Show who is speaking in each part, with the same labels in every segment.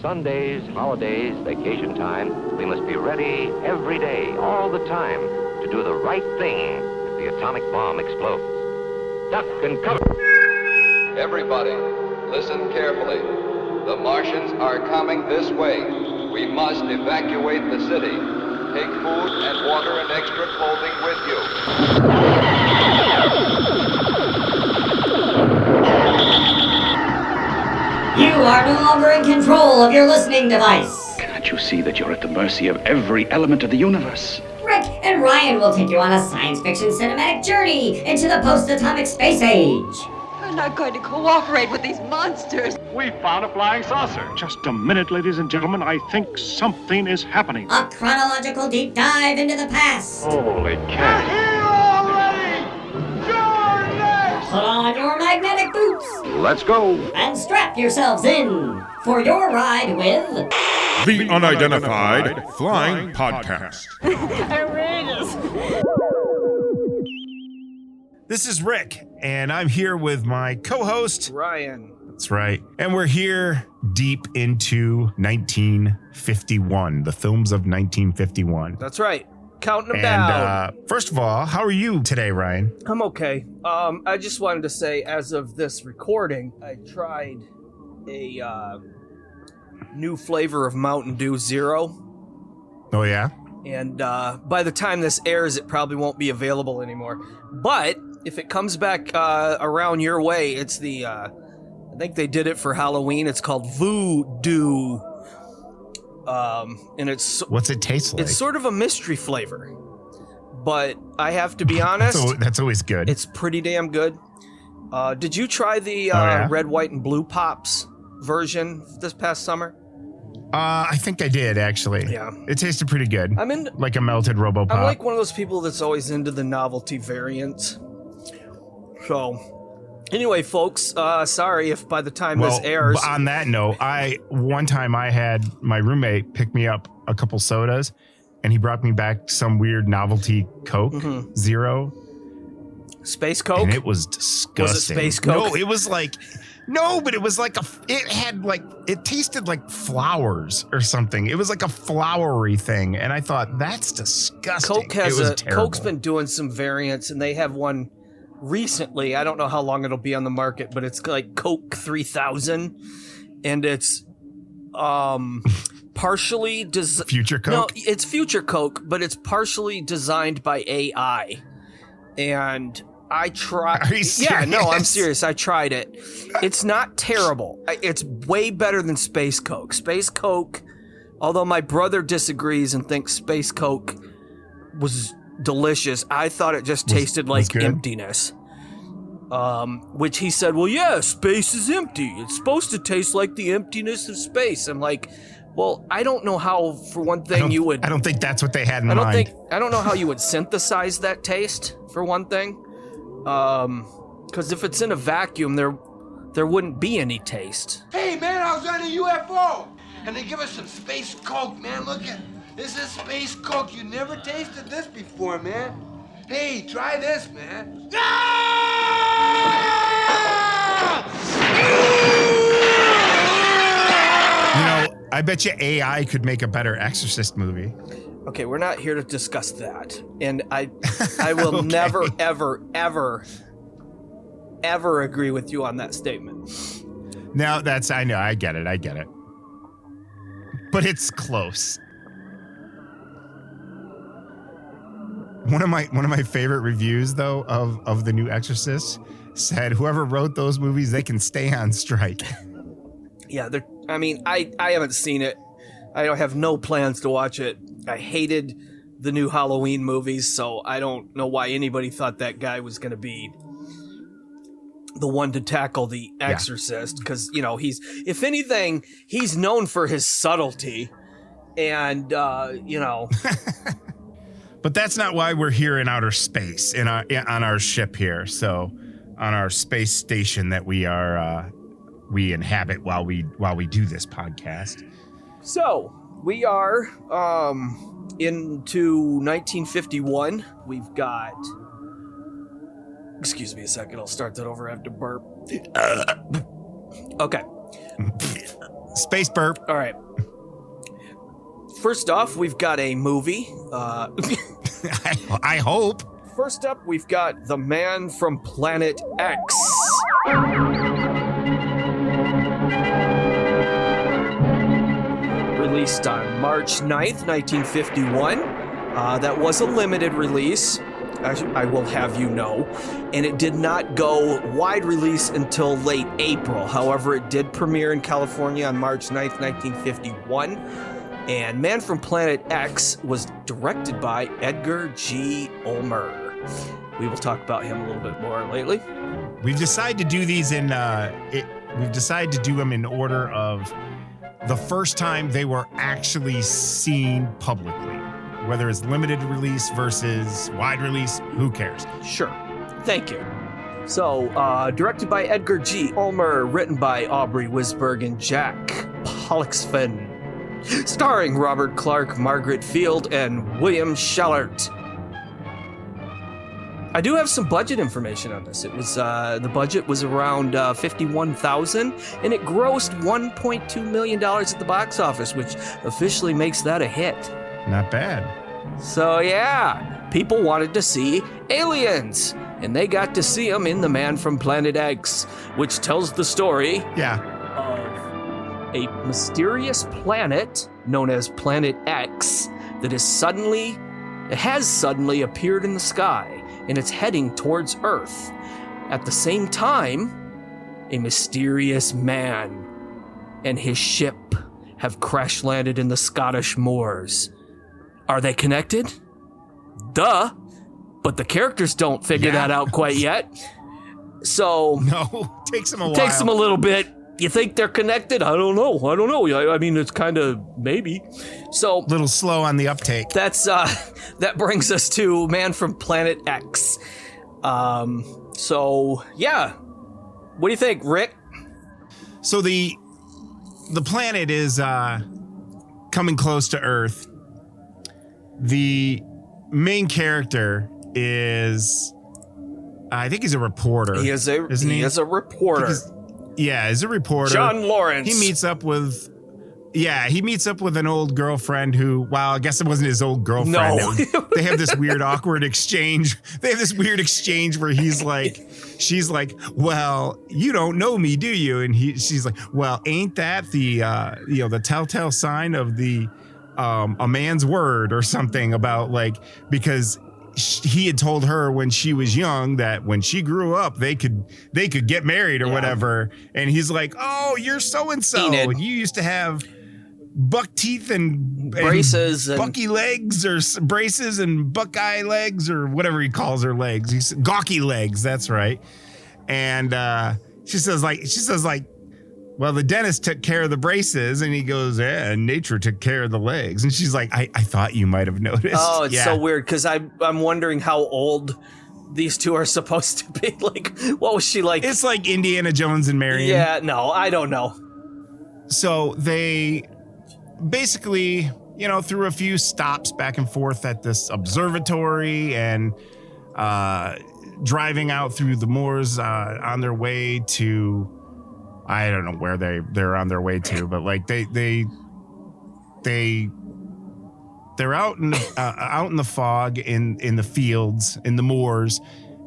Speaker 1: Sundays, holidays, vacation time, we must be ready every day, all the time, to do the right thing if the atomic bomb explodes. Duck and cover.
Speaker 2: Everybody, listen carefully. The Martians are coming this way. We must evacuate the city. Take food and water and extra clothing with you.
Speaker 3: You are no longer in control of your listening device.
Speaker 4: Can't you see that you're at the mercy of every element of the universe?
Speaker 3: Rick and Ryan will take you on a science fiction cinematic journey into the post-atomic space age.
Speaker 5: We're not going to cooperate with these monsters.
Speaker 6: We found a flying saucer. Just a minute, ladies and gentlemen. I think something is happening.
Speaker 3: A chronological deep dive into the past.
Speaker 1: Holy cow.
Speaker 6: Here already! You're next!
Speaker 3: Put on your magnetic boots
Speaker 1: Let's go.
Speaker 3: and strap yourselves in for your ride with...
Speaker 7: The Unidentified Flying Podcast.
Speaker 8: This is Rick, and I'm here with my co-host,
Speaker 9: Ryan.
Speaker 8: That's right. And we're here deep into 1951, the films of 1951.
Speaker 9: That's right. Counting them down.
Speaker 8: First of all, how are you today, Ryan?
Speaker 9: I'm okay. I just wanted to say, as of this recording, I tried a new flavor of Mountain Dew Zero.
Speaker 8: Oh, yeah?
Speaker 9: And by the time this airs, it probably won't be available anymore. But if it comes back around your way, it's the, I think they did it for Halloween. It's called Voodoo. And it's...
Speaker 8: What's it taste like?
Speaker 9: It's sort of a mystery flavor. But I have to be honest.
Speaker 8: That's always good.
Speaker 9: It's pretty damn good. Did you try the red, white, and blue Pops version this past summer?
Speaker 8: I think I did, actually.
Speaker 9: Yeah.
Speaker 8: It tasted pretty good.
Speaker 9: I'm in...
Speaker 8: Like a melted RoboPop.
Speaker 9: I'm like one of those people that's always into the novelty variants. So, anyway, folks, sorry if by the time this airs...
Speaker 8: On that note, one time I had my roommate pick me up a couple sodas, and he brought me back some weird novelty Coke Zero.
Speaker 9: Space Coke?
Speaker 8: And it was disgusting.
Speaker 9: Was it Space Coke?
Speaker 8: No, it was like... No, but it was like it tasted like flowers or something. It was like a flowery thing. And I thought, that's disgusting.
Speaker 9: Coke's been doing some variants, and they have one recently. I don't know how long it'll be on the market, but it's like Coke 3000. And it's partially
Speaker 8: Future Coke?
Speaker 9: No, it's Future Coke, but it's partially designed by AI. And I tried.
Speaker 8: Are you serious?
Speaker 9: Yeah, no, I'm serious. I tried it. It's not terrible. It's way better than Space Coke. Space Coke, although my brother disagrees and thinks Space Coke was delicious, I thought it just tasted like emptiness. Which he said, well, yeah, space is empty. It's supposed to taste like the emptiness of space. I'm like, well, I don't know how, for one thing, you would...
Speaker 8: I don't think that's what they had in mind.
Speaker 9: I don't know how you would synthesize that taste, for one thing. Because if it's in a vacuum, there wouldn't be any taste.
Speaker 10: Hey, man, I was on a UFO, and they give us some Space Coke, man. Look at this is Space Coke. You never tasted this before, man. Hey, try this, man.
Speaker 8: I bet you AI could make a better Exorcist movie.
Speaker 9: Okay, we're not here to discuss that. And I will
Speaker 8: Okay.
Speaker 9: never, ever, ever, ever agree with you on that statement.
Speaker 8: Now I know, I get it. But it's close. One of my favorite reviews though of the new Exorcist said whoever wrote those movies, they can stay on strike.
Speaker 9: Yeah, I haven't seen it. I don't have no plans to watch it. I hated the new Halloween movies, so I don't know why anybody thought that guy was going to be the one to tackle the Exorcist, because, if anything, he's known for his subtlety, and,
Speaker 8: But that's not why we're here in outer space, on our ship here, so on our space station that we inhabit while we do this podcast.
Speaker 9: So, we are into 1951. We've got... Excuse me a second, I'll start that over. I have to burp. Okay.
Speaker 8: Space burp.
Speaker 9: All right. First off, we've got a movie.
Speaker 8: I hope.
Speaker 9: First up, we've got The Man from Planet X. Released on March 9th, 1951. That was a limited release, I will have you know, and it did not go wide release until late April. However, it did premiere in California on March 9th, 1951. And Man from Planet X was directed by Edgar G. Ulmer. We will talk about him a little bit more lately.
Speaker 8: We've decided to do these in. We've decided to do them in order of the first time they were actually seen publicly. Whether it's limited release versus wide release, who cares?
Speaker 9: Sure. Thank you. So, directed by Edgar G. Ulmer, written by Aubrey Wisberg and Jack Pollexfen. Starring Robert Clark, Margaret Field, and William Schallert. I do have some budget information on this. It was the budget was around $51,000, and it grossed $1.2 million at the box office, which officially makes that a hit.
Speaker 8: Not bad.
Speaker 9: So yeah, people wanted to see aliens, and they got to see them in The Man from Planet X, which tells the story of a mysterious planet known as Planet X that has suddenly appeared in the sky, and it's heading towards Earth. At the same time, a mysterious man and his ship have crash landed in the Scottish moors. Are they connected? Duh. But the characters don't figure that out quite yet. So
Speaker 8: no, takes them a while.
Speaker 9: Takes them a little bit. You think they're connected? I don't know. I mean, it's kind of maybe. So
Speaker 8: a little slow on the uptake.
Speaker 9: That's that brings us to Man from Planet X. So yeah, what do you think, Rick?
Speaker 8: So the planet is coming close to Earth. The main character is, I think he's a reporter.
Speaker 9: He is a reporter.
Speaker 8: He's a reporter.
Speaker 9: John Lawrence.
Speaker 8: He meets up with an old girlfriend who, well, I guess it wasn't his old girlfriend.
Speaker 9: No.
Speaker 8: They have this weird awkward exchange. Where she's like, well, you don't know me, do you? And she's like, well, ain't that the telltale sign of a man's word or something about because he had told her when she was young that when she grew up they could get married or whatever, and he's like, oh, you're so and so, and you used to have buck teeth and
Speaker 9: braces
Speaker 8: and bucky legs or braces and buckeye legs or whatever he calls her legs. He's gawky legs. That's right. And she says well, the dentist took care of the braces, and he goes, yeah, and nature took care of the legs. And she's like, I thought you might have noticed.
Speaker 9: Oh, it's so weird, because I'm wondering how old these two are supposed to be. Like, what was she like?
Speaker 8: It's like Indiana Jones and Marion.
Speaker 9: Yeah, no, I don't know.
Speaker 8: So they basically, through a few stops back and forth at this observatory and driving out through the moors on their way to, I don't know where they're on their way to, but they're out in the fog in the fields, in the moors,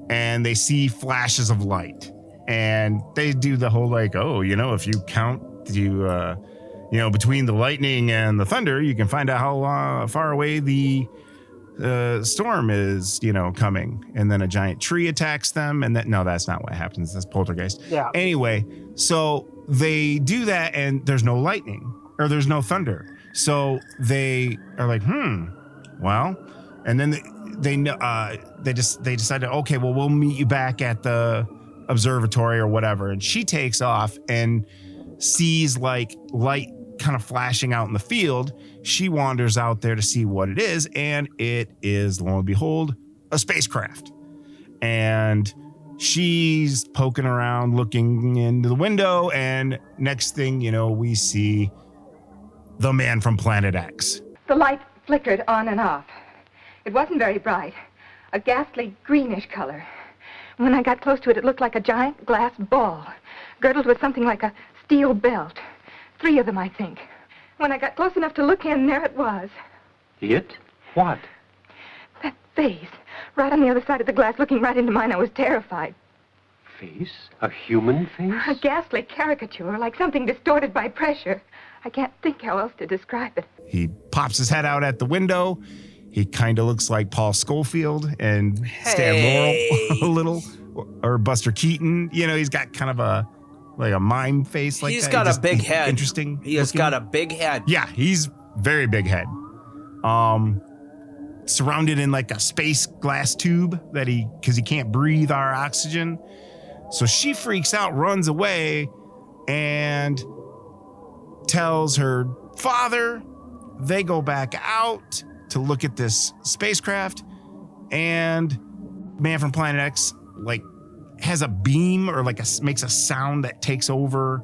Speaker 8: and they see flashes of light, and they do the whole if you count between the lightning and the thunder, you can find out how far away the storm is coming, and then a giant tree attacks them, and that's not what happens. That's poltergeist.
Speaker 9: Yeah.
Speaker 8: Anyway, so they do that, and there's no lightning or there's no thunder, so they are like, well, and then they decided, okay, well, we'll meet you back at the observatory or whatever, and she takes off and sees light kind of flashing out in the field. She wanders out there to see what it is, and it is, lo and behold, a spacecraft. And she's poking around, looking into the window, and next thing you know, we see the Man from Planet X.
Speaker 11: The light flickered on and off. It wasn't very bright, a ghastly greenish color. When I got close to it, it looked like a giant glass ball, girdled with something like a steel belt. 3 of them, I think. When I got close enough to look in, there it was.
Speaker 12: It? What?
Speaker 11: That face, right on the other side of the glass, looking right into mine. I was terrified.
Speaker 12: Face? A human face?
Speaker 11: A ghastly caricature, like something distorted by pressure. I can't think how else to describe it.
Speaker 8: He pops his head out at the window. He kind of looks like Paul Schofield and Stan Laurel a little, or Buster Keaton. You know, he's got kind of a mime face like
Speaker 9: he's
Speaker 8: that.
Speaker 9: Got a big head.
Speaker 8: Interesting.
Speaker 9: He has got a big head.
Speaker 8: Yeah, he's very big head. Surrounded in like a space glass tube because he can't breathe our oxygen. So she freaks out, runs away, and tells her father. They go back out to look at this spacecraft, and Man from Planet X has a beam or makes a sound that takes over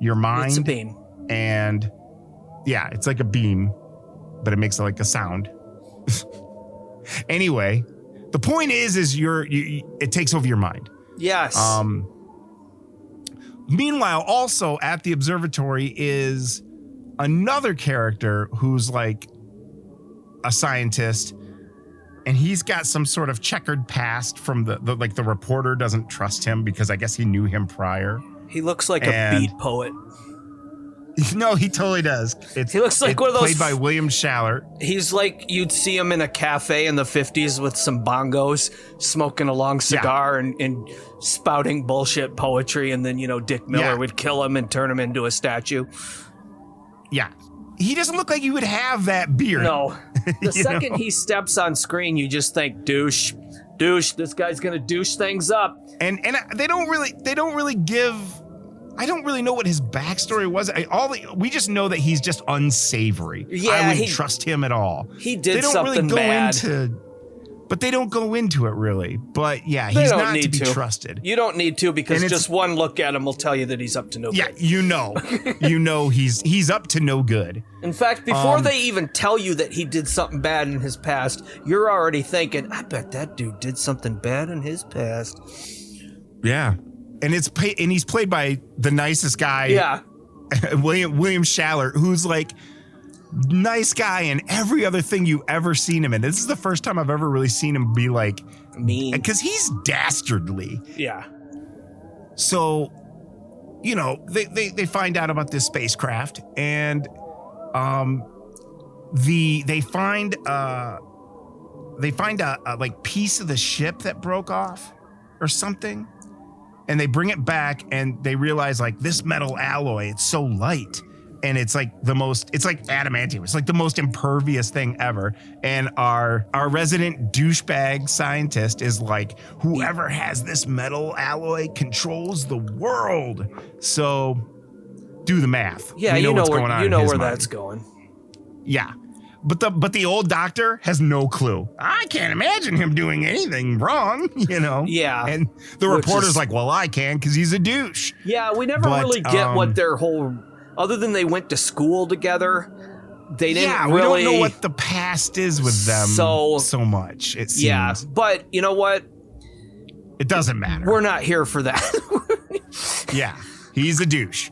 Speaker 8: your mind.
Speaker 9: It's a beam.
Speaker 8: And yeah, it's like a beam, but it makes like a sound. Anyway, the point is it takes over your mind.
Speaker 9: Yes.
Speaker 8: Meanwhile, also at the observatory is another character who's like a scientist, and he's got some sort of checkered past from the reporter doesn't trust him because I guess he knew him prior.
Speaker 9: He looks like a beat poet.
Speaker 8: No, he totally does.
Speaker 9: He looks like one of those
Speaker 8: played by William Shallert.
Speaker 9: He's like you'd see him in a cafe in the 50s with some bongos, smoking a long cigar and spouting bullshit poetry, and then Dick Miller would kill him and turn him into a statue.
Speaker 8: Yeah. He doesn't look like he would have that beard.
Speaker 9: No. The second he steps on screen, you just think douche, this guy's gonna douche things up.
Speaker 8: And they don't really give. I don't really know what his backstory was. We just know that he's just unsavory.
Speaker 9: Yeah,
Speaker 8: I wouldn't trust him at all.
Speaker 9: He did
Speaker 8: they don't
Speaker 9: something
Speaker 8: really go
Speaker 9: bad.
Speaker 8: But they don't go into it really. But yeah, he's not to be trusted.
Speaker 9: You don't need to, because just one look at him will tell you that he's up to no good.
Speaker 8: Yeah, you know he's up to no good.
Speaker 9: In fact, before they even tell you that he did something bad in his past, you're already thinking, I bet that dude did something bad in his past.
Speaker 8: Yeah. And he's played by the nicest guy.
Speaker 9: Yeah.
Speaker 8: William Shallert, who's like nice guy in every other thing you ever seen him in. This is the first time I've ever really seen him be like
Speaker 9: mean,
Speaker 8: because he's dastardly.
Speaker 9: Yeah.
Speaker 8: So, they find out about this spacecraft, and they find a like piece of the ship that broke off or something. And they bring it back, and they realize like this metal alloy, it's so light, and it's like adamantium. It's like the most impervious thing ever. And our resident douchebag scientist is like, whoever has this metal alloy controls the world. So do the math.
Speaker 9: Yeah,
Speaker 8: we know what's
Speaker 9: where,
Speaker 8: going on.
Speaker 9: You know where
Speaker 8: mind.
Speaker 9: that's going.
Speaker 8: Yeah. But the old doctor has no clue. I can't imagine him doing anything wrong,
Speaker 9: Yeah.
Speaker 8: And the reporter's like, well, I can because he's a douche.
Speaker 9: Yeah, we never really get what their whole, other than they went to school together, they didn't really.
Speaker 8: We don't know what the past is with them so much, it seems.
Speaker 9: Yeah, but you know what?
Speaker 8: It doesn't matter.
Speaker 9: We're not here for that.
Speaker 8: Yeah, he's a douche.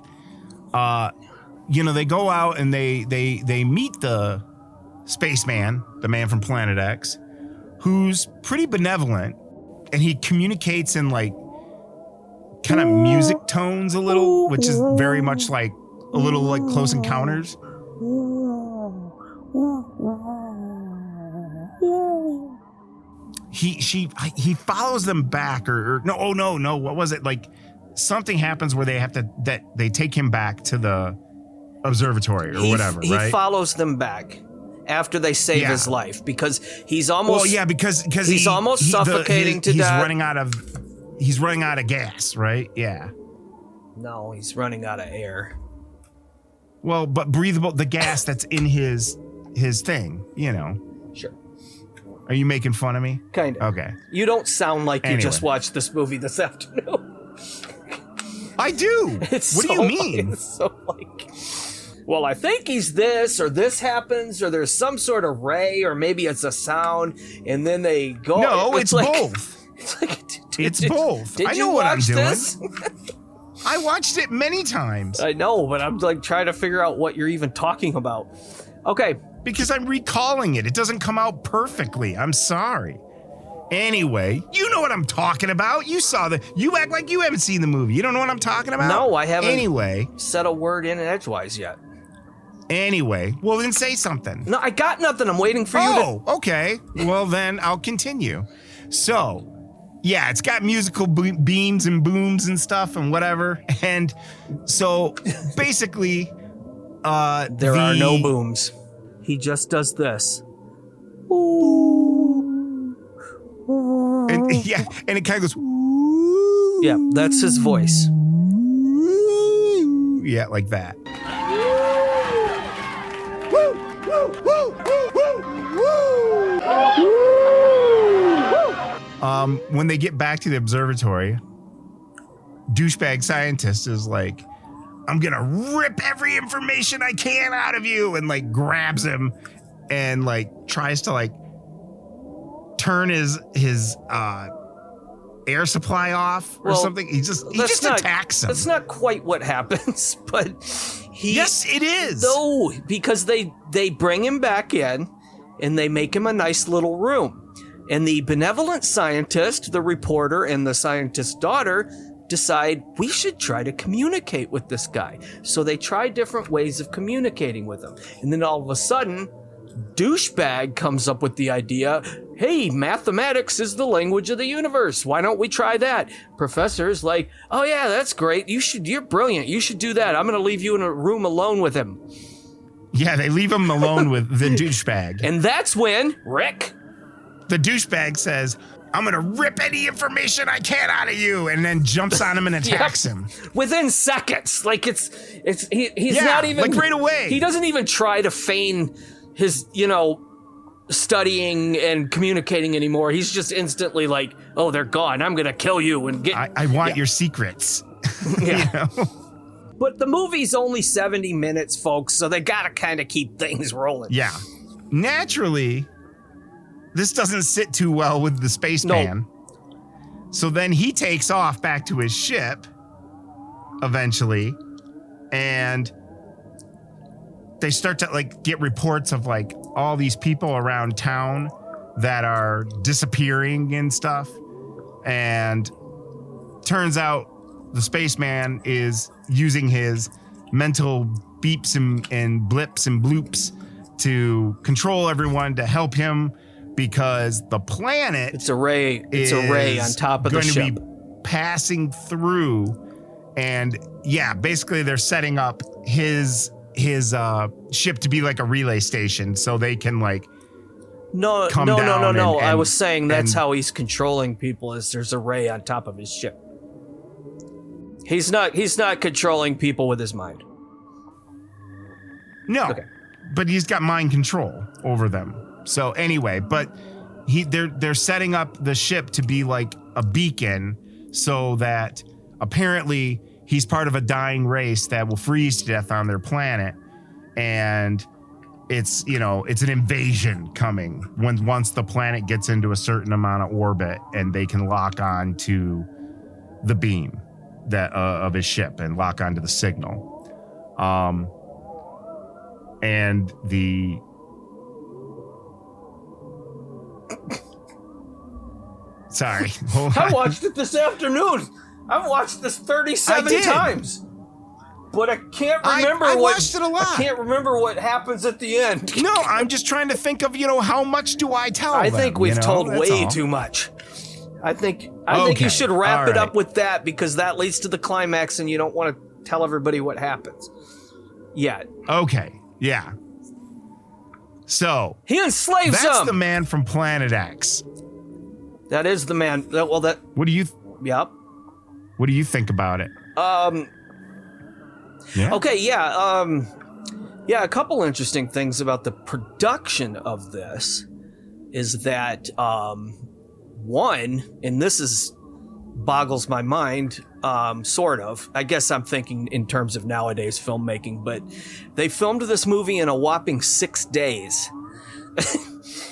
Speaker 8: They go out and they meet the spaceman, the man from Planet X, who's pretty benevolent, and he communicates in like kind of music tones a little, which is very much like a little like Close Encounters. He follows them back or no, what was it? Like something happens where they take him back to the observatory or whatever, right?
Speaker 9: He follows them back after they save his life because he's almost because he's almost suffocating to death. He's running out of gas, right? Yeah.
Speaker 8: No,
Speaker 9: he's running out of air.
Speaker 8: Well, but breathable, the gas that's in his thing,
Speaker 9: Sure.
Speaker 8: Are you making fun of me?
Speaker 9: Kind of.
Speaker 8: Okay.
Speaker 9: You don't sound like you just watched this movie this afternoon.
Speaker 8: I do. What do you mean?
Speaker 9: It's so well, I think he's this, or this happens, or there's some sort of ray, or maybe it's a sound, and then they go.
Speaker 8: No, it's both.
Speaker 9: It's like
Speaker 8: it's both.
Speaker 9: Did
Speaker 8: I
Speaker 9: you
Speaker 8: know what I'm
Speaker 9: watch
Speaker 8: doing.
Speaker 9: This?
Speaker 8: I watched it many times.
Speaker 9: I know, but I'm like trying to figure out what you're even talking about. Okay.
Speaker 8: Because I'm recalling it. It doesn't come out perfectly. I'm sorry. Anyway, you know what I'm talking about. You act like you haven't seen the movie. You don't know what I'm talking about?
Speaker 9: No, I haven't
Speaker 8: Anyway.
Speaker 9: said a word in edgewise yet.
Speaker 8: Anyway, well then say something.
Speaker 9: No, I got nothing. I'm waiting for you to...
Speaker 8: Oh, okay. Well then I'll continue. So, yeah, it's got musical beams and booms and stuff and whatever. And so basically,
Speaker 9: there are no booms. He just does this. Ooh.
Speaker 8: And, yeah, and it kind of goes.
Speaker 9: Yeah, that's his voice.
Speaker 8: Yeah, like that. When they get back to the observatory, douchebag scientist is like, I'm gonna rip every information I can out of you, and like grabs him and like tries to like turn his air supply off or something. He just attacks him.
Speaker 9: That's not quite what happens, but
Speaker 8: yes, it is.
Speaker 9: No, because they bring him back in and they make him a nice little room. And the benevolent scientist, the reporter, and the scientist's daughter decide we should try to communicate with this guy. So they try different ways of communicating with him. And then all of a sudden, douchebag comes up with the idea, hey, mathematics is the language of the universe. Why don't we try that? Professor's like, oh yeah, that's great. You're brilliant. You should do that. I'm going to leave you in a room alone with him.
Speaker 8: Yeah, they leave him alone with the douchebag.
Speaker 9: And that's when Rick,
Speaker 8: the douchebag, says, I'm going to rip any information I can out of you, and then jumps on him and attacks him.
Speaker 9: Within seconds. Like he's not even
Speaker 8: like right away.
Speaker 9: He doesn't even try to feign his, studying and communicating anymore. He's just instantly like, oh, they're gone. I'm going to kill you and get...
Speaker 8: I want your secrets.
Speaker 9: Yeah. But the movie's only 70 minutes, folks, so they got to kind of keep things rolling.
Speaker 8: Yeah. Naturally, this doesn't sit too well with the spaceman.
Speaker 9: Nope.
Speaker 8: So then he takes off back to his ship eventually, and they start to like get reports of like all these people around town that are disappearing and stuff. And turns out the spaceman is using his mental beeps and blips and bloops to control everyone, to help him, because the planet
Speaker 9: it's a ray on top of the ship,
Speaker 8: going to be passing through. And yeah, basically they're setting up his ship to be like a relay station, so they can like
Speaker 9: no. I was saying that's how he's controlling people, is there's a ray on top of his ship. He's not controlling people with his mind.
Speaker 8: No, okay. But he's got mind control over them. So anyway, but they're setting up the ship to be like a beacon, so that apparently he's part of a dying race that will freeze to death on their planet, and it's an invasion coming once the planet gets into a certain amount of orbit, and they can lock on to the beam that of his ship and lock onto the signal. And the sorry,
Speaker 9: I watched it this afternoon. I've watched this 37 times, but I can't remember.
Speaker 8: I watched it a lot.
Speaker 9: I can't remember what happens at the end.
Speaker 8: No, I'm just trying to think of how much do I tell them?
Speaker 9: I think we've told way too much. I think you should wrap it up with that, because that leads to the climax, and you don't want to tell everybody what happens yet.
Speaker 8: Okay, yeah. So
Speaker 9: he enslaves them.
Speaker 8: That's the man from Planet X.
Speaker 9: That is the man. Well, that.
Speaker 8: What do you?
Speaker 9: Yep.
Speaker 8: What do you think about it?
Speaker 9: Yeah. Okay. Yeah. Yeah. A couple interesting things about the production of this is that one, and this boggles my mind, sort of. I guess I'm thinking in terms of nowadays filmmaking, but they filmed this movie in a whopping 6 days.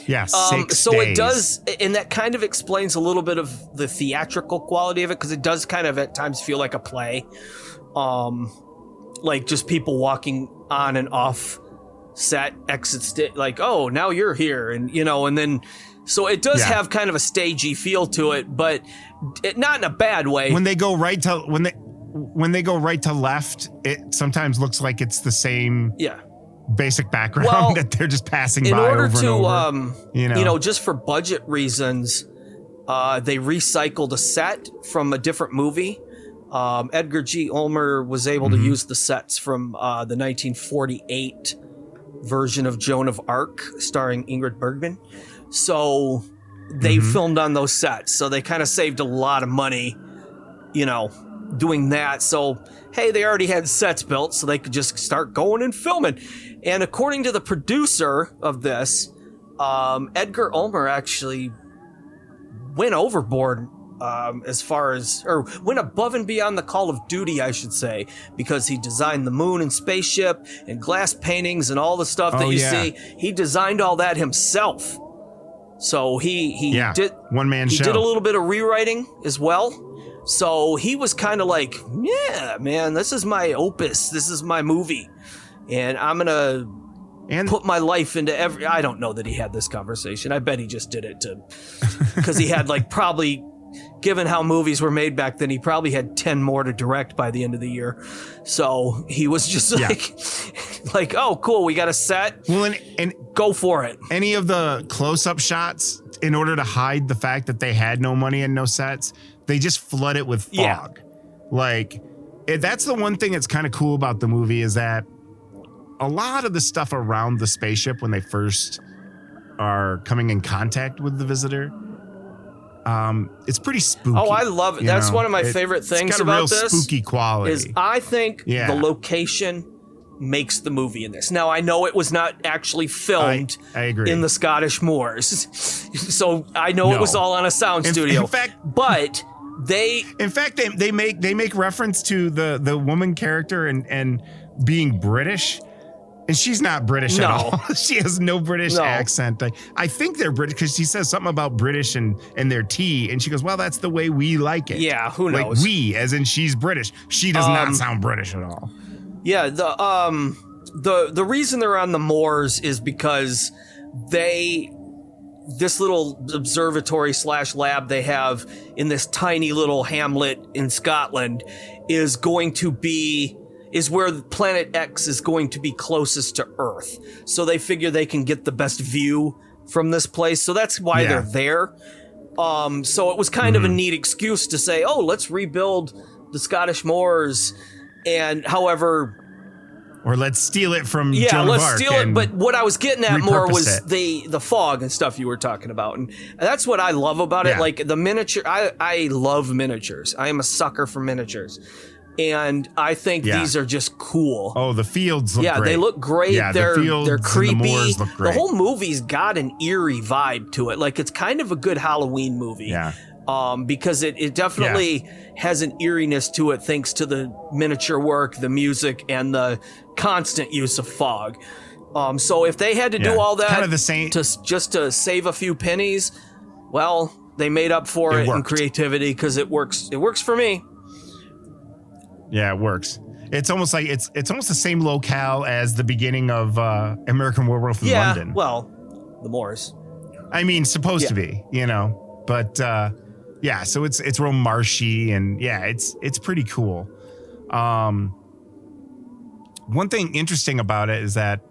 Speaker 8: Yeah, 6
Speaker 9: so
Speaker 8: days.
Speaker 9: it does, and that kind of explains a little bit of the theatrical quality of it, because it does kind of at times feel like a play. Like just people walking on and off set, like, oh, now you're here, and and then so it does have kind of a stagey feel to it, but not in a bad way.
Speaker 8: When they go right to when they go right to left, it sometimes looks like it's the same basic background that they're just passing by over and over.
Speaker 9: Just for budget reasons, they recycled a set from a different movie. Edgar G. Ulmer was able to use the sets from the 1948 version of Joan of Arc, starring Ingrid Bergman. So they filmed on those sets. So they kind of saved a lot of money, doing that. So, hey, they already had sets built, so they could just start going and filming. And according to the producer of this, Edgar Ulmer actually went overboard went above and beyond the call of duty, I should say, because he designed the moon and spaceship and glass paintings and all the stuff that you see. He designed all that himself. So he did
Speaker 8: one-man show.
Speaker 9: He did a little bit of rewriting as well. So he was kind of like, yeah, man, this is my opus. This is my movie. And I'm going to put my life into I don't know that he had this conversation. I bet he just did it because he had probably, given how movies were made back then, he probably had 10 more to direct by the end of the year. So he was just like, oh, cool, we got a set.
Speaker 8: Well, and
Speaker 9: go for it.
Speaker 8: Any of the close-up shots, in order to hide the fact that they had no money and no sets, they just flood it with fog. That's the one thing that's kind of cool about the movie, is that a lot of the stuff around the spaceship when they first are coming in contact with the visitor, it's pretty spooky.
Speaker 9: Oh, I love it. That's one of my favorite things about this.
Speaker 8: It's got a real spooky quality.
Speaker 9: Is I think the location makes the movie in this. Now, I know it was not actually filmed
Speaker 8: I agree.
Speaker 9: in the Scottish Moors. So I know it was all on a sound studio.
Speaker 8: In fact,
Speaker 9: but they
Speaker 8: make reference to the woman character and being British. And she's not British at all. She has no British accent. I think they're British because she says something about British and their tea. And she goes, well, that's the way we like it.
Speaker 9: Yeah, who knows?
Speaker 8: Like we, as in she's British. She does not sound British at all.
Speaker 9: Yeah, the reason they're on the moors is because this little observatory / lab they have in this tiny little hamlet in Scotland is where planet X is going to be closest to Earth. So they figure they can get the best view from this place. So that's why they're there. So it was kind of a neat excuse to say, oh, let's rebuild the Scottish moors. And however...
Speaker 8: Or let's steal it from Joan of Arc.
Speaker 9: Let's steal it. But what I was getting at more was the fog and stuff you were talking about. And that's what I love about it. Like the miniature... I love miniatures. I am a sucker for miniatures. And I think these are just cool.
Speaker 8: Oh, the fields look great.
Speaker 9: Yeah, they look great.
Speaker 8: Yeah,
Speaker 9: they're creepy.
Speaker 8: And the moors look great.
Speaker 9: The whole movie's got an eerie vibe to it. Like, it's kind of a good Halloween movie.
Speaker 8: Yeah.
Speaker 9: Because it definitely has an eeriness to it thanks to the miniature work, the music, and the constant use of fog. So if they had to do all that
Speaker 8: kind of the same
Speaker 9: just to save a few pennies, well, they made up for it in creativity because it works. It works for me.
Speaker 8: Yeah, it works. It's almost like it's almost the same locale as the beginning of American Werewolf in London.
Speaker 9: Well, the moors.
Speaker 8: I mean, supposed to be, but so it's real marshy and it's pretty cool. One thing interesting about it is that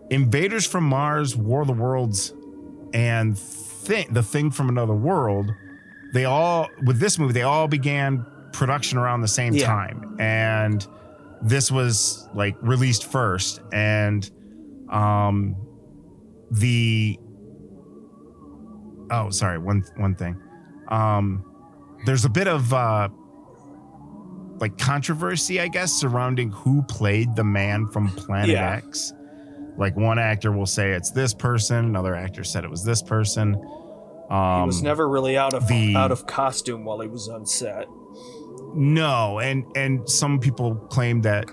Speaker 8: Invaders from Mars, War of the Worlds, and The Thing from Another World, they all began production around the same time, and this was like released first. And one thing, there's a bit of like controversy, I guess, surrounding who played the man from Planet X. Like, one actor will say it's this person, another actor said it was this person.
Speaker 9: He was never really out of costume while he was on set.
Speaker 8: No, and some people claim that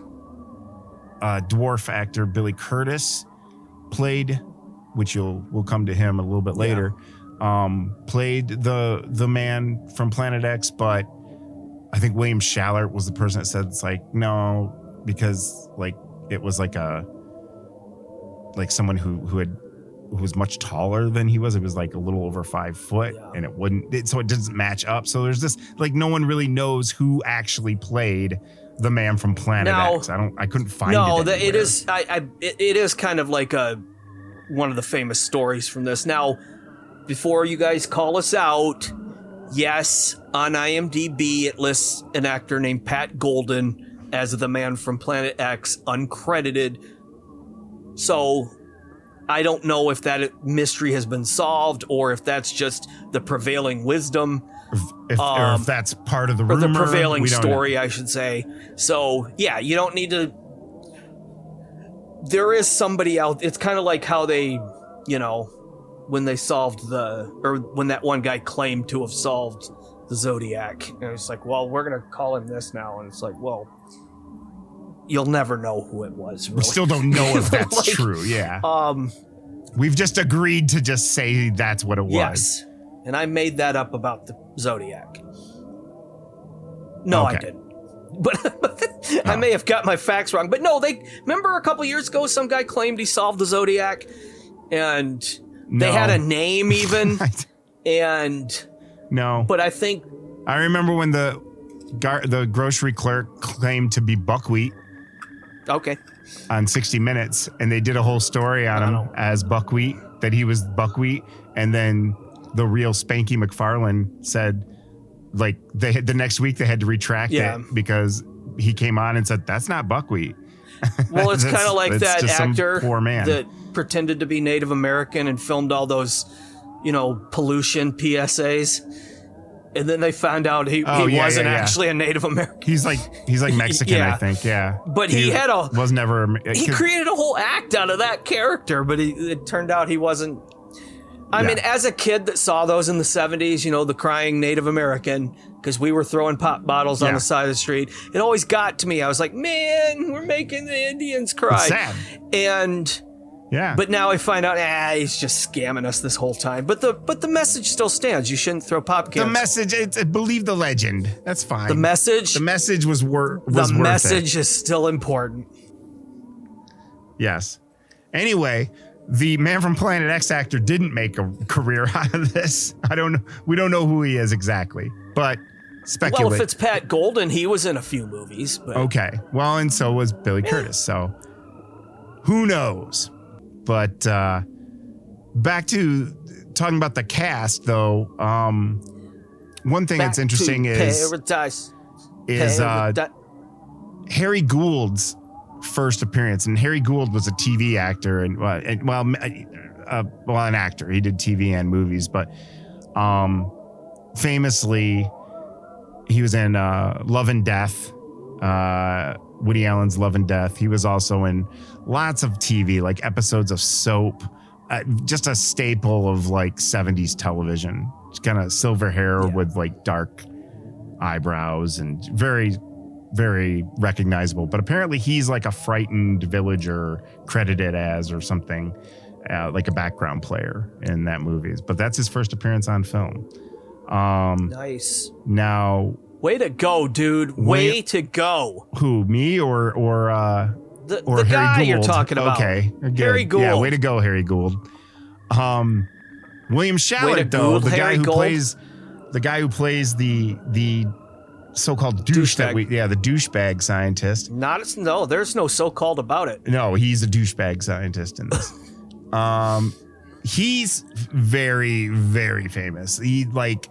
Speaker 8: dwarf actor Billy Curtis played which we'll come to him a little bit later, played the man from Planet X, but I think William Schallert was the person that said it's like, no, because like it was like someone who was much taller than he was. It was like a little over 5 foot, and so it doesn't match up. So there's this, like, no one really knows who actually played the man from Planet X. I couldn't find it. No,
Speaker 9: it is. It is kind of like one of the famous stories from this. Now, before you guys call us out, yes, on IMDb it lists an actor named Pat Golden as the man from Planet X, uncredited. So I don't know if that mystery has been solved or if that's just the prevailing wisdom.
Speaker 8: Or if that's part of the rumor.
Speaker 9: Or the prevailing story, I should say. So, yeah, you don't need to... There is somebody out... It's kind of like how they, when they solved when that one guy claimed to have solved the Zodiac. And it's like, well, we're going to call him this now. And it's like, well, you'll never know who it was. Really.
Speaker 8: We still don't know if that's true, yeah. We've just agreed to just say that's what it was.
Speaker 9: Yes. And I made that up about the Zodiac. No, okay. I didn't. But I may have got my facts wrong. But no, remember a couple years ago, some guy claimed he solved the Zodiac, and they had a name even. And
Speaker 8: no,
Speaker 9: but I
Speaker 8: remember when the grocery clerk claimed to be Buckwheat.
Speaker 9: Okay.
Speaker 8: On 60 Minutes, and they did a whole story on him as Buckwheat, that he was Buckwheat, and then the real Spanky McFarlane said, like, the next week they had to retract it because he came on and said, that's not Buckwheat.
Speaker 9: Well, it's kind of like that actor
Speaker 8: poor man
Speaker 9: that pretended to be Native American and filmed all those, pollution PSAs. And then they found out he wasn't actually a Native American.
Speaker 8: He's like Mexican, I think. Yeah.
Speaker 9: But he created a whole act out of that character, but it turned out he wasn't. I mean, as a kid that saw those in the 70s, the crying Native American, because we were throwing pop bottles on the side of the street, it always got to me. I was like, man, we're making the Indians cry.
Speaker 8: It's sad.
Speaker 9: And but now I find out, he's just scamming us this whole time. But the message still stands. You shouldn't throw pop cans.
Speaker 8: The message, believe the legend. That's fine.
Speaker 9: The message
Speaker 8: was worth it.
Speaker 9: The message is still important.
Speaker 8: Yes. Anyway, the man from Planet X actor didn't make a career out of this. We don't know who he is exactly, but speculate.
Speaker 9: Well, if it's Pat Golden, he was in a few movies. But.
Speaker 8: Okay. Well, and so was Billy Curtis. So who knows? But back to talking about the cast, though. One thing that's interesting is Harry Gould's first appearance, and Harry Gould was a TV actor and an actor. He did TV and movies, but famously, he was in Love and Death. Woody Allen's Love and Death. He was also in lots of TV, like episodes of Soap, just a staple of like 70s television. Just kind of silver hair with like dark eyebrows and very, very recognizable. But apparently he's like a frightened villager credited as or something, like a background player in that movie. But that's his first appearance on film.
Speaker 9: Nice.
Speaker 8: Now...
Speaker 9: Way to go, dude. Way to go.
Speaker 8: Who, me or
Speaker 9: the
Speaker 8: Harry
Speaker 9: guy
Speaker 8: Gould?
Speaker 9: You're talking about.
Speaker 8: Okay. Good.
Speaker 9: Harry Gould.
Speaker 8: Yeah, way to go, Harry Gould. William Schallert, though, the guy who plays the so-called douche the douchebag scientist.
Speaker 9: No, there's no so-called about it.
Speaker 8: No, he's a douchebag scientist in this. He's very, very famous. He like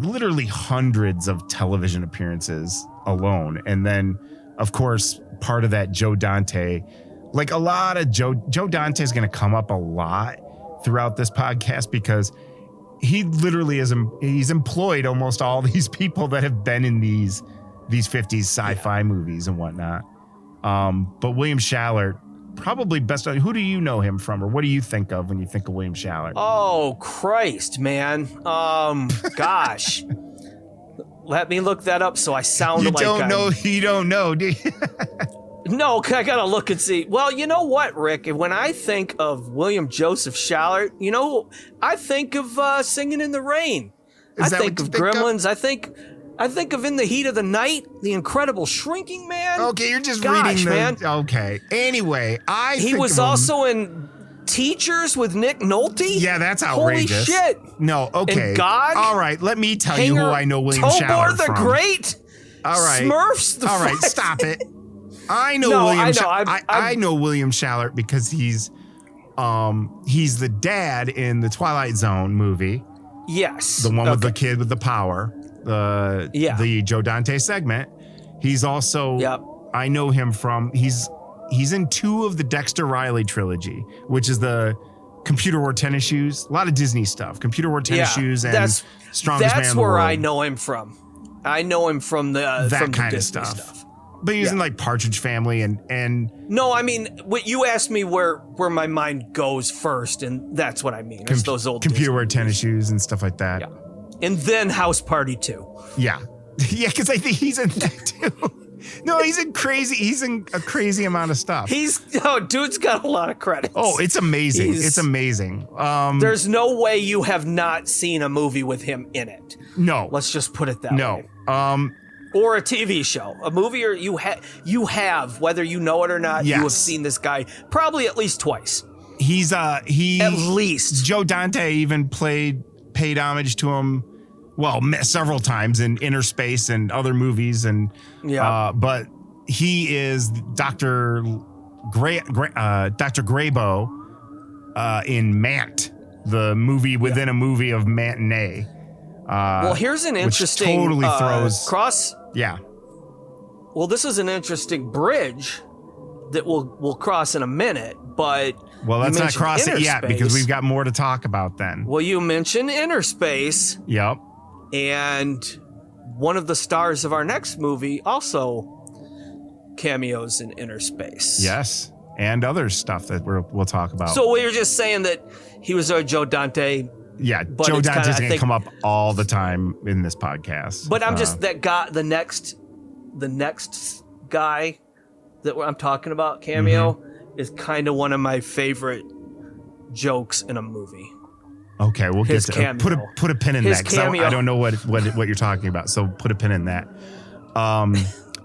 Speaker 8: literally hundreds of television appearances alone. And then, of course, part of that, Joe Dante. Like a lot of Joe Dante is going to come up a lot throughout this podcast because he literally he's employed almost all these people that have been in these 50s sci-fi movies and whatnot. But William Schallert, probably best. Who do you know him from, or what do you think of when you think of William Schallert?
Speaker 9: Oh, Christ, man. Gosh. Let me look that up so I sound
Speaker 8: you
Speaker 9: like
Speaker 8: don't know. You don't know, do you?
Speaker 9: No, I gotta look and see. Well, you know what, Rick? When I think of William Joseph Shallert, I think of Singing in the Rain. I think of Gremlins. I think of In the Heat of the Night, The Incredible Shrinking Man.
Speaker 8: Okay, you're just reading the...
Speaker 9: man.
Speaker 8: Okay. Anyway,
Speaker 9: He was also in Teachers with Nick Nolte?
Speaker 8: Yeah, that's outrageous.
Speaker 9: Holy shit.
Speaker 8: No, okay.
Speaker 9: And God?
Speaker 8: All right, let me tell you who I know William Shallert
Speaker 9: the
Speaker 8: from.
Speaker 9: Great?
Speaker 8: All right.
Speaker 9: Smurfs?
Speaker 8: All right, stop it. I know I know William Shallert because he's the dad in the Twilight Zone movie.
Speaker 9: Yes.
Speaker 8: The one with the kid with the power. The Joe Dante segment. He's also I know him from he's in 2 of the Dexter Riley trilogy, which is the Computer Wore Tennis Shoes. A lot of Disney stuff. Computer Wore Tennis Shoes and Strongest Man in the World.
Speaker 9: That's where I know him from. I know him from the
Speaker 8: kind
Speaker 9: Disney
Speaker 8: of stuff. But he's in like Partridge Family and
Speaker 9: no, I mean, you asked me where my mind goes first, and that's what I mean. It's those old
Speaker 8: Computer Wear Tennis Shoes and stuff like that.
Speaker 9: Yeah. And then House Party 2.
Speaker 8: Yeah. Yeah, because I think he's in that too. No, he's in a crazy amount of stuff.
Speaker 9: Dude's got a lot of credits.
Speaker 8: Oh, it's amazing. It's amazing.
Speaker 9: There's no way you have not seen a movie with him in it.
Speaker 8: No.
Speaker 9: Let's just put it that way.
Speaker 8: No.
Speaker 9: Or a TV show, a movie, or you have, whether you know it or not, you have seen this guy probably at least twice.
Speaker 8: He
Speaker 9: at least.
Speaker 8: Joe Dante even paid homage to him, well, several times in Inner Space and other movies, and but he is Dr. Graybo in Mant, the movie within a movie of Matinee.
Speaker 9: Well, here's an interesting
Speaker 8: totally throws
Speaker 9: cross.
Speaker 8: Yeah.
Speaker 9: Well, this is an interesting bridge that we'll cross in a minute, but
Speaker 8: let's not cross it yet because we've got more to talk about then.
Speaker 9: Well, you mentioned Inner Space.
Speaker 8: Yep.
Speaker 9: And one of the stars of our next movie also cameos in Inner Space.
Speaker 8: Yes, and other stuff that we'll talk about.
Speaker 9: So we were just saying that he was our Joe Dante.
Speaker 8: Yeah, Joe Dante's going to come up all the time in this podcast.
Speaker 9: But I'm just that guy, the next guy that I'm talking about, cameo, is kind of one of my favorite jokes in a movie.
Speaker 8: Okay, we'll get to
Speaker 9: cameo.
Speaker 8: Put a pin in that because I don't know what you're talking about. So put a pin in that.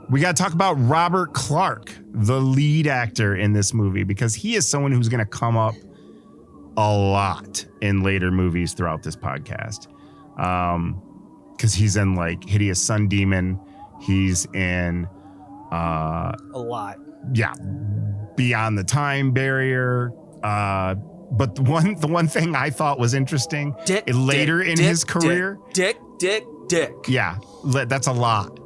Speaker 8: We got to talk about Robert Clark, the lead actor in this movie, because he is someone who's going to come up a lot in later movies throughout this podcast. Because he's in like Hideous Sun Demon. He's in
Speaker 9: a lot.
Speaker 8: Yeah, Beyond the Time Barrier. But the one thing I thought was interesting later in his career.
Speaker 9: Dick.
Speaker 8: Yeah, that's a lot.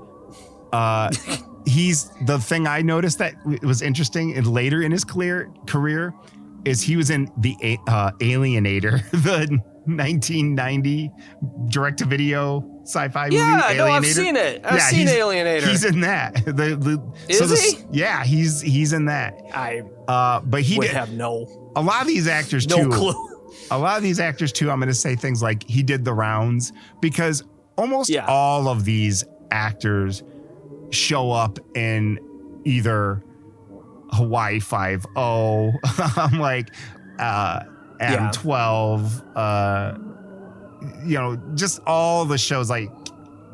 Speaker 8: He's the thing I noticed that was interesting and later in his career is he was in the Alienator, the 1990 direct-to-video sci-fi movie.
Speaker 9: Yeah,
Speaker 8: Alienator.
Speaker 9: No, I've seen it. I've seen Alienator.
Speaker 8: He's in that.
Speaker 9: Is he?
Speaker 8: Yeah, he's in that. But he
Speaker 9: would have no.
Speaker 8: A lot of these actors
Speaker 9: no
Speaker 8: too.
Speaker 9: Clue.
Speaker 8: A lot of these actors too. I'm going to say things like he did the rounds because almost all of these actors show up in either Hawaii 5-0, I'm like Adam 12, just all the shows like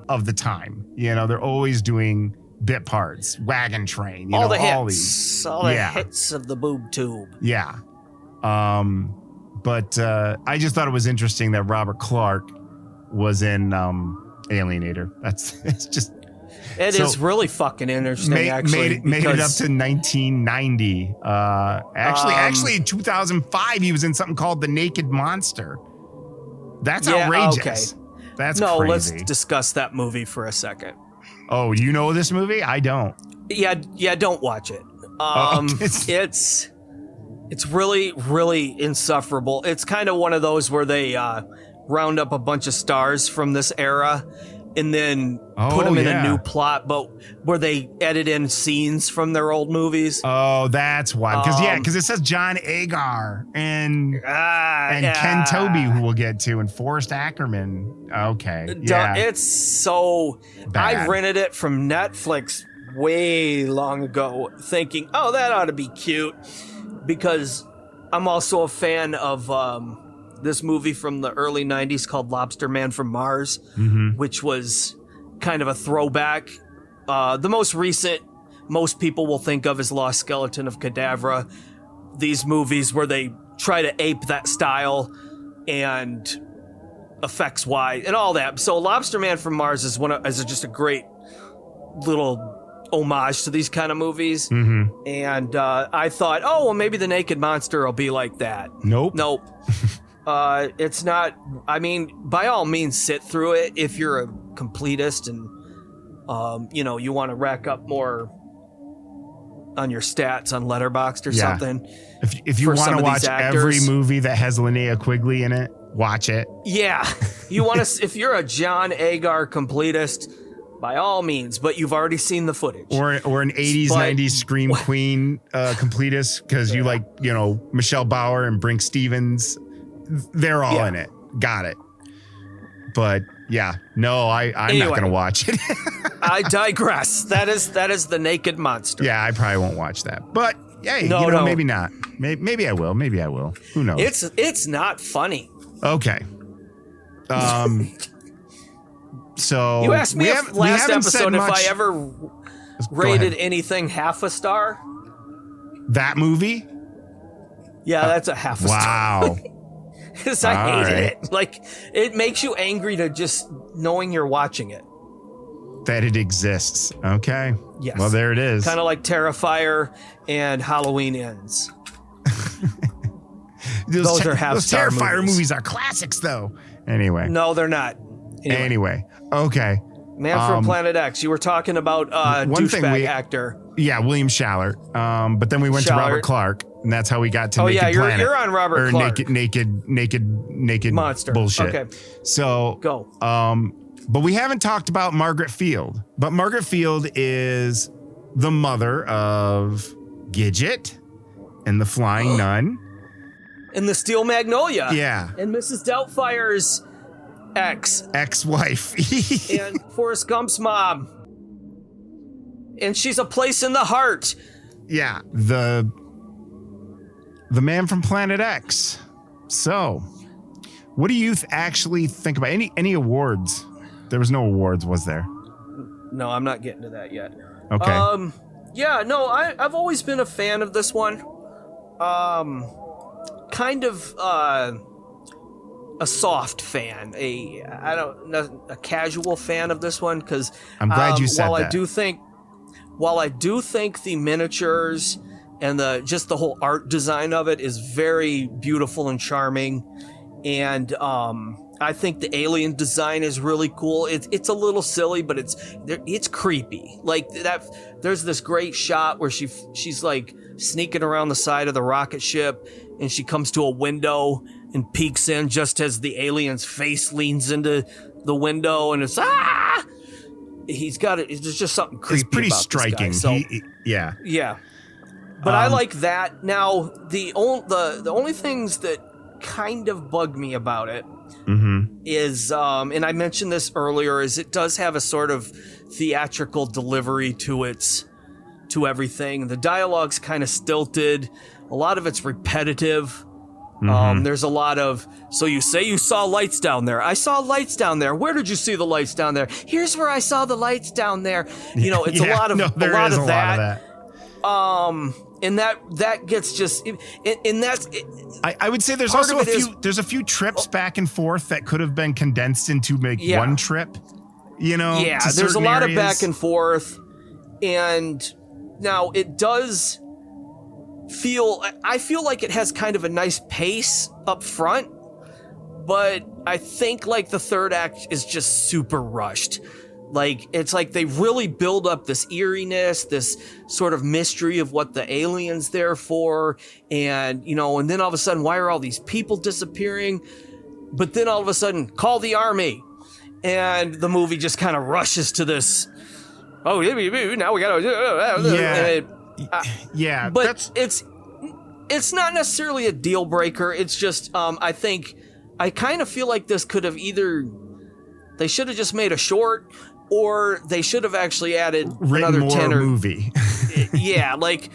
Speaker 8: of the time. They're always doing bit parts, Wagon Train,
Speaker 9: all the
Speaker 8: hits,
Speaker 9: all the hits of the boob tube.
Speaker 8: Yeah. But I just thought it was interesting that Robert Clark was in Alienator. It's just.
Speaker 9: It is really fucking interesting, actually.
Speaker 8: Made it up to 1990. Actually, in 2005, he was in something called The Naked Monster. That's outrageous.
Speaker 9: Okay.
Speaker 8: That's crazy.
Speaker 9: Let's discuss that movie for a second.
Speaker 8: Oh, you know this movie? I don't.
Speaker 9: Yeah, don't watch it. It's really, really insufferable. It's kind of one of those where they round up a bunch of stars from this era and then put them in a new plot, but where they edit in scenes from their old movies.
Speaker 8: Oh, that's why. Because it says John Agar and Ken Toby, who we'll get to, and Forrest Ackerman. Okay, yeah.
Speaker 9: It's so bad. I rented it from Netflix way long ago thinking, oh, that ought to be cute, because I'm also a fan of this movie from the early 90s called Lobster Man from Mars, which was kind of a throwback. The most recent, most people will think of as Lost Skeleton of Cadavra. These movies where they try to ape that style and effects wise and all that. So Lobster Man from Mars is just a great little homage to these kind of movies. And I thought, oh, well, maybe the Naked Monster will be like that.
Speaker 8: Nope.
Speaker 9: It's not. I mean, by all means, sit through it if you're a completist and you want to rack up more on your stats on Letterboxd or something.
Speaker 8: If you want to watch every movie that has Linnea Quigley in it, watch it.
Speaker 9: Yeah, you want to. If you're a John Agar completist, by all means, but you've already seen the footage.
Speaker 8: Or an 80s, 90s Scream Queen completist, because you like, Michelle Bauer and Brink Stevens. They're all in it. Got it. But yeah, no, I'm not going to watch it.
Speaker 9: I digress. That is the Naked Monster.
Speaker 8: Yeah, I probably won't watch that. But hey, maybe not. Maybe I will. Maybe I will. Who knows?
Speaker 9: It's not funny.
Speaker 8: Okay. So
Speaker 9: you asked me last episode if I ever rated anything half a star.
Speaker 8: That movie?
Speaker 9: Yeah, that's a half a star.
Speaker 8: Wow.
Speaker 9: Because I hated it. Like, it makes you angry to just knowing you're watching it.
Speaker 8: That it exists. Okay.
Speaker 9: Yes.
Speaker 8: Well, there it is.
Speaker 9: Kind of like Terrifier and Halloween Ends. Those are half-star
Speaker 8: Terrifier movies are classics, though. Anyway.
Speaker 9: No, they're not.
Speaker 8: Anyway. Okay.
Speaker 9: Man from Planet X. You were talking about douchebag actor.
Speaker 8: Yeah, William Schaller. But then we went to Robert Clark, and that's how we got to Naked Planet.
Speaker 9: You're on Robert Clark.
Speaker 8: Naked
Speaker 9: Monster.
Speaker 8: Bullshit.
Speaker 9: Okay.
Speaker 8: So
Speaker 9: go.
Speaker 8: But we haven't talked about Margaret Field. But Margaret Field is the mother of Gidget and the Flying Nun.
Speaker 9: And the Steel Magnolia.
Speaker 8: Yeah.
Speaker 9: And Mrs. Doubtfire's
Speaker 8: ex-wife.
Speaker 9: And Forrest Gump's mom. And she's a place in the heart.
Speaker 8: Yeah. The man from Planet X. So, what do you actually think about any awards? There was no awards, was there?
Speaker 9: No, I'm not getting to that yet.
Speaker 8: Okay.
Speaker 9: Yeah, no, I've always been a fan of this one. Kind of a soft fan, a casual fan of this one, because
Speaker 8: I'm glad you said that.
Speaker 9: While I do think the miniatures and the whole art design of it is very beautiful and charming, and I think the alien design is really cool. It's a little silly, but it's creepy. Like that, there's this great shot where she's like sneaking around the side of the rocket ship, and she comes to a window and peeks in just as the alien's face leans into the window, and it's he's got it. There's just something creepy.
Speaker 8: It's pretty
Speaker 9: about
Speaker 8: striking.
Speaker 9: This guy. So,
Speaker 8: yeah.
Speaker 9: But I like that. Now the only things that kind of bug me about it is, and I mentioned this earlier, is it does have a sort of theatrical delivery to everything. The dialogue's kind of stilted. A lot of it's repetitive. There's a lot of, so you say you saw lights down there. I saw lights down there. Where did you see the lights down there? Here's where I saw the lights down there. It's a lot of that. And that gets just, and that's.
Speaker 8: I would say there's also there's a few trips back and forth that could have been condensed into one trip.
Speaker 9: Yeah, there's a lot of back and forth, and now it does I feel like it has kind of a nice pace up front, but I think like the third act is just super rushed. Like, it's like they really build up this eeriness, this sort of mystery of what the alien's there for, and and then all of a sudden, why are all these people disappearing? But then all of a sudden, call the army, and the movie just kind of rushes to this. Oh, now we gotta.
Speaker 8: Yeah,
Speaker 9: but it's not necessarily a deal breaker. It's just I kind of feel like this could have they should have just made a short, or they should have actually added
Speaker 8: Written
Speaker 9: another
Speaker 8: more
Speaker 9: 10 or
Speaker 8: movie.
Speaker 9: yeah, like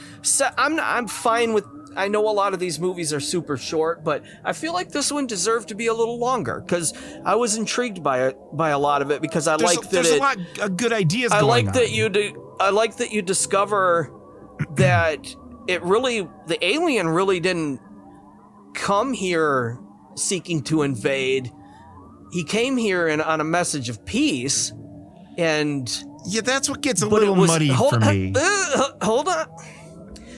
Speaker 9: I'm fine with. I know a lot of these movies are super short, but I feel like this one deserved to be a little longer because I was intrigued by a lot of it because
Speaker 8: there's a lot of good ideas.
Speaker 9: I
Speaker 8: going
Speaker 9: like
Speaker 8: on.
Speaker 9: that I like that you discover that the alien really didn't come here seeking to invade. He came here on a message of peace, and
Speaker 8: yeah, that's what gets a little muddy for me.
Speaker 9: Hold on.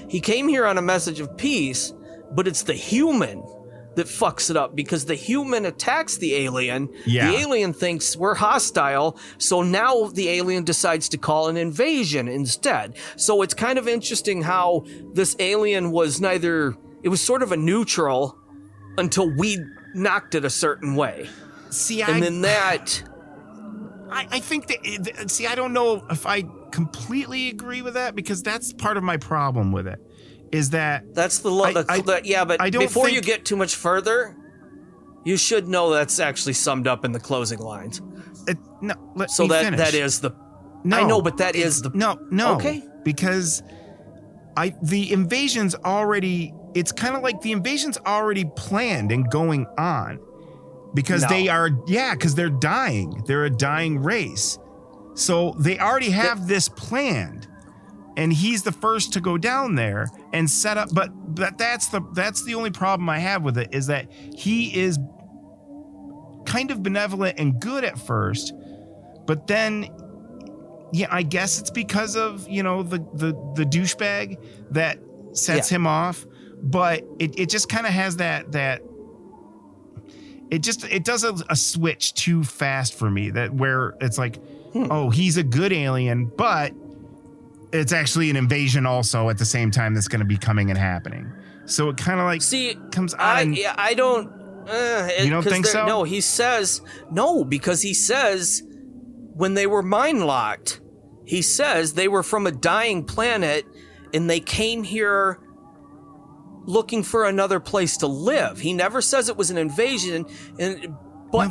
Speaker 9: He came here on a message of peace, but it's the human that fucks it up because the human attacks the alien.
Speaker 8: Yeah.
Speaker 9: The alien thinks we're hostile, so now the alien decides to call an invasion instead. So it's kind of interesting how this alien was it was sort of a neutral until we knocked it a certain way.
Speaker 8: See,
Speaker 9: I think
Speaker 8: that. See, I don't know if I completely agree with that because that's part of my problem with it. Is that
Speaker 9: that's the but
Speaker 8: I don't
Speaker 9: before
Speaker 8: think,
Speaker 9: you get too much further, you should know that's actually summed up in the closing lines. That is the.
Speaker 8: No,
Speaker 9: I know, but that is the.
Speaker 8: No.
Speaker 9: Okay.
Speaker 8: Because the invasion's already. It's kind of like the invasion's already planned and going on. Because because they're dying. They're a dying race. So they already have this planned. And he's the first to go down there and set up, but that's the only problem I have with it is that he is kind of benevolent and good at first, but then I guess it's because of, the douchebag that sets him off, but it just kind of has that it does a switch too fast for me that where it's like, oh, he's a good alien, but it's actually an invasion also at the same time that's going to be coming and happening. So it kind of like comes on.
Speaker 9: I don't.
Speaker 8: You don't think so?
Speaker 9: No, because he says when they were mind locked, he says they were from a dying planet and they came here looking for another place to live. He never says it was an invasion, but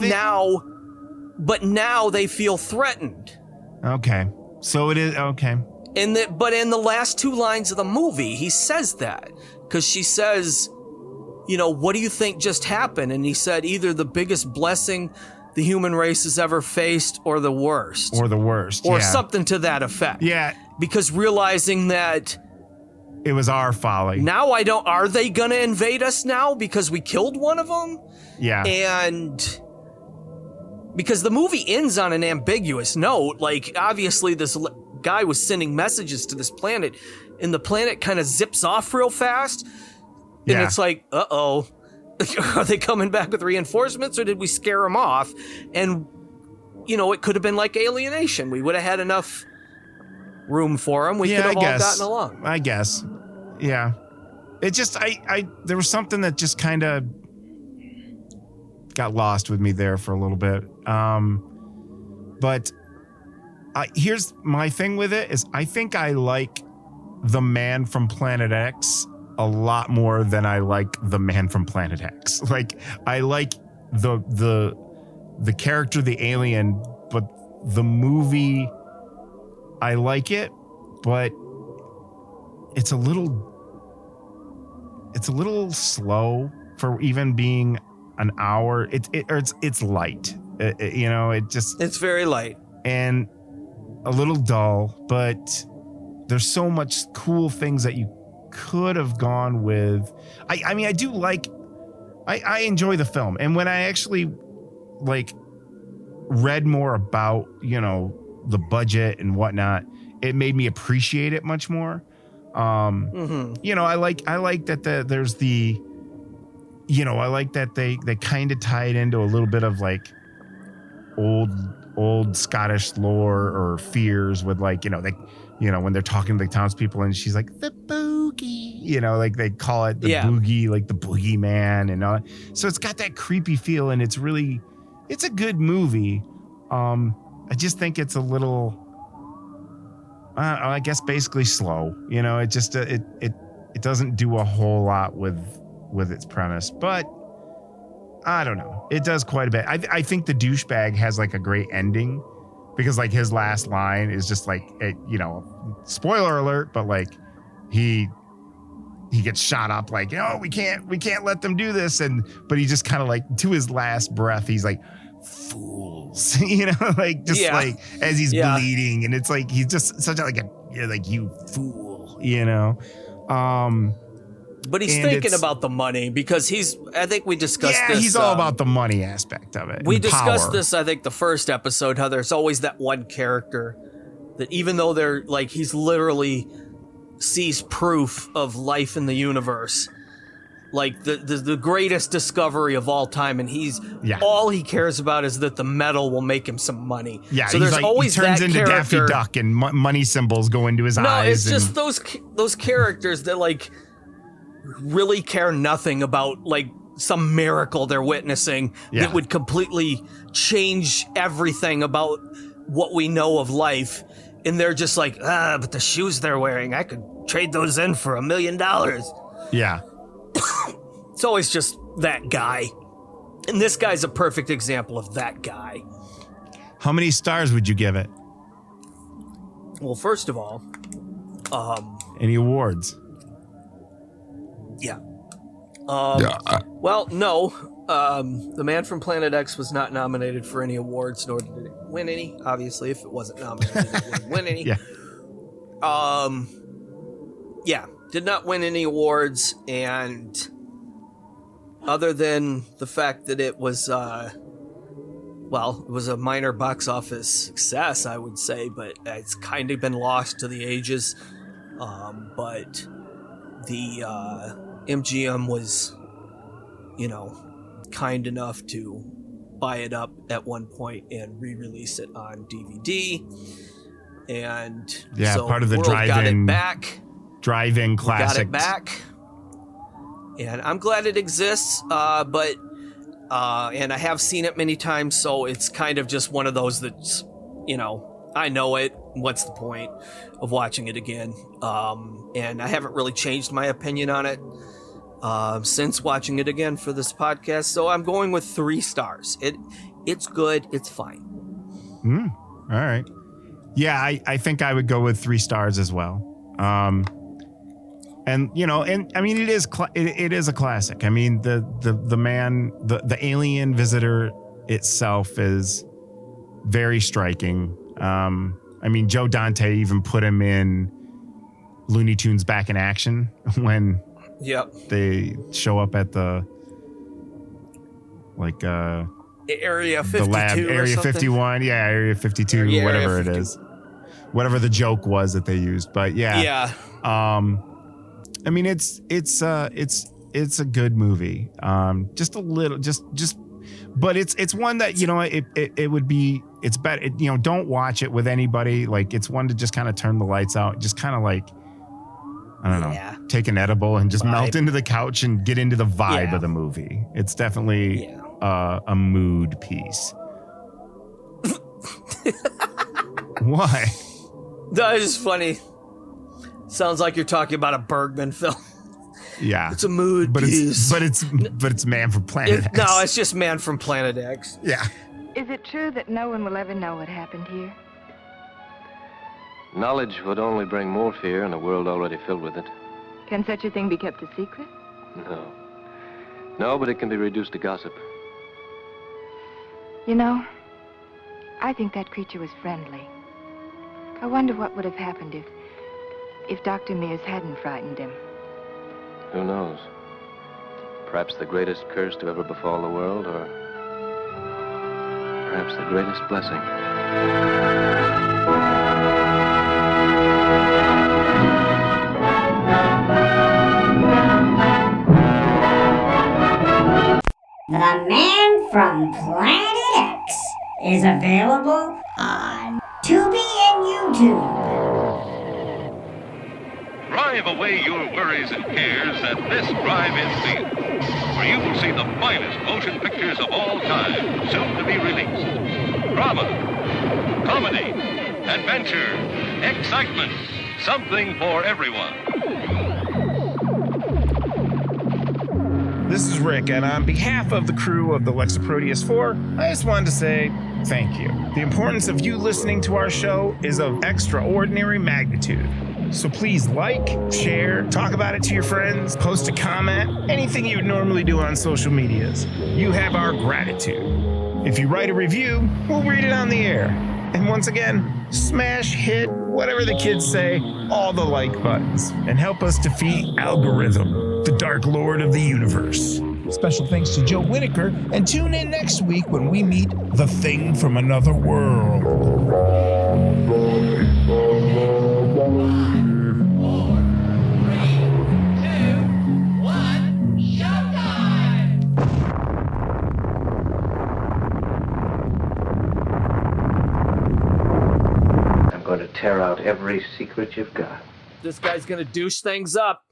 Speaker 9: now they feel threatened.
Speaker 8: Okay, so it is okay.
Speaker 9: But in the last two lines of the movie, he says that because she says, what do you think just happened? And he said either the biggest blessing the human race has ever faced or the worst.
Speaker 8: Or
Speaker 9: something to that effect.
Speaker 8: Yeah.
Speaker 9: Because realizing that
Speaker 8: it was our folly.
Speaker 9: Now are they going to invade us now because we killed one of them?
Speaker 8: Yeah.
Speaker 9: And because the movie ends on an ambiguous note, like obviously this guy was sending messages to this planet and the planet kind of zips off real fast. And it's like, uh-oh, are they coming back with reinforcements or did we scare them off? And, it could have been like alienation. We would have had enough room for them. We could have all gotten along.
Speaker 8: I guess. Yeah. It just, there was something that just kind of got lost with me there for a little bit. But here's my thing with it is I think I like the man from Planet X a lot more than I like the man from Planet X. Like I like the character, the alien, but the movie, I like it, but it's a little slow for even being an hour. It's light. It's very light and a little dull, but there's so much cool things that you could have gone with. I mean, I do like, I enjoy the film. And when I actually read more about, the budget and whatnot, it made me appreciate it much more. I like that there's the, I like that they kind of tie it into a little bit of old Scottish lore or fears with when they're talking to the townspeople and she's like, the boogie, they call it the boogie, like the boogeyman and all that. So it's got that creepy feel and it's a good movie. I just think it's a little, I guess basically slow, it just, it doesn't do a whole lot with its premise, but I don't know. It does quite a bit. I think the douchebag has a great ending because like his last line is just like, spoiler alert, but like he gets shot up like, we can't let them do this. But he just kind of like to his last breath, he's like, fools, like just like as he's bleeding. And it's like, he's just such like you fool,
Speaker 9: But he's thinking about the money because I think we discussed this.
Speaker 8: He's all about the money aspect of it.
Speaker 9: We discussed this, I think, the first episode, how there's always that one character that even though they're like, he's literally sees proof of life in the universe, like the greatest discovery of all time, and all he cares about is that the metal will make him some money.
Speaker 8: Yeah,
Speaker 9: so there's always
Speaker 8: he turns
Speaker 9: that
Speaker 8: into
Speaker 9: character.
Speaker 8: Daffy Duck, and money symbols go into his eyes.
Speaker 9: No, it's just those characters that like really care nothing about like some miracle they're witnessing that would completely change everything about what we know of life. And they're just like, but the shoes they're wearing, I could trade those in for $1 million.
Speaker 8: Yeah.
Speaker 9: It's always just that guy. And this guy's a perfect example of that guy.
Speaker 8: How many stars would you give it?
Speaker 9: Well, first of all,
Speaker 8: any awards?
Speaker 9: Yeah. Well, no. The Man from Planet X was not nominated for any awards, nor did it win any. Obviously, if it wasn't nominated, it wouldn't win any.
Speaker 8: Yeah.
Speaker 9: Did not win any awards, and other than the fact that it was, it was a minor box office success, I would say, but it's kind of been lost to the ages. But the MGM was, kind enough to buy it up at one point and re-release it on DVD. And so
Speaker 8: part of the
Speaker 9: world got it
Speaker 8: drive-in
Speaker 9: back.
Speaker 8: Drive-in classics.
Speaker 9: Got it back. And I'm glad it exists, but and I have seen it many times, so it's kind of just one of those that's, I know it. What's the point of watching it again? And I haven't really changed my opinion on it since watching it again for this podcast. So I'm going with 3 stars. It's good. It's fine.
Speaker 8: All right. Yeah, I think I would go with 3 stars as well. And I mean, it is a classic. I mean, the alien visitor itself is very striking. I mean, Joe Dante even put him in Looney Tunes Back in Action when they show up at the
Speaker 9: Area 52
Speaker 8: the lab, Area 51, Area 52, whatever it is, whatever the joke was that they used. But I mean, it's a good movie. Just a little, but it's one that it would be. It's better. Don't watch it with anybody. Like, it's one to just kind of turn the lights out. Just kind of like, I don't know, take an edible and just melt into the couch and get into the vibe of the movie. It's definitely a mood piece. Why?
Speaker 9: That is funny. Sounds like you're talking about a Bergman film.
Speaker 8: Yeah,
Speaker 9: it's a mood piece.
Speaker 8: But it's Man from Planet X.
Speaker 9: No, it's just Man from Planet X.
Speaker 8: Yeah.
Speaker 11: Is it true that no one will ever know what happened here?
Speaker 12: Knowledge would only bring more fear in a world already filled with it.
Speaker 11: Can such a thing be kept a secret?
Speaker 12: No, but it can be reduced to gossip.
Speaker 11: I think that creature was friendly. I wonder what would have happened if Dr. Mears hadn't frightened him.
Speaker 12: Who knows? Perhaps the greatest curse to ever befall the world, or perhaps the greatest blessing.
Speaker 3: The Man from Planet X is available on Tubi and YouTube.
Speaker 13: Drive away your worries and cares at this drive-in theater, where you will see the finest motion pictures of all time, soon to be released. Drama, comedy, adventure, excitement, something for everyone.
Speaker 8: This is Rick, and on behalf of the crew of the Lexaproteus 4, I just wanted to say Thank you. The importance of you listening to our show is of extraordinary magnitude. So please like, share, talk about it to your friends, post a comment, anything you would normally do on social medias. You have our gratitude. If you write a review, we'll read it on the air. And once again, smash, hit, whatever the kids say, all the like buttons, and help us defeat Algorithm, the Dark Lord of the universe.
Speaker 14: Special thanks to Joe Whitaker, and tune in next week when we meet the Thing from Another World.
Speaker 15: 4, 3, 2, 1, showtime!
Speaker 12: I'm going to tear out every secret you've got.
Speaker 9: This guy's gonna douche things up.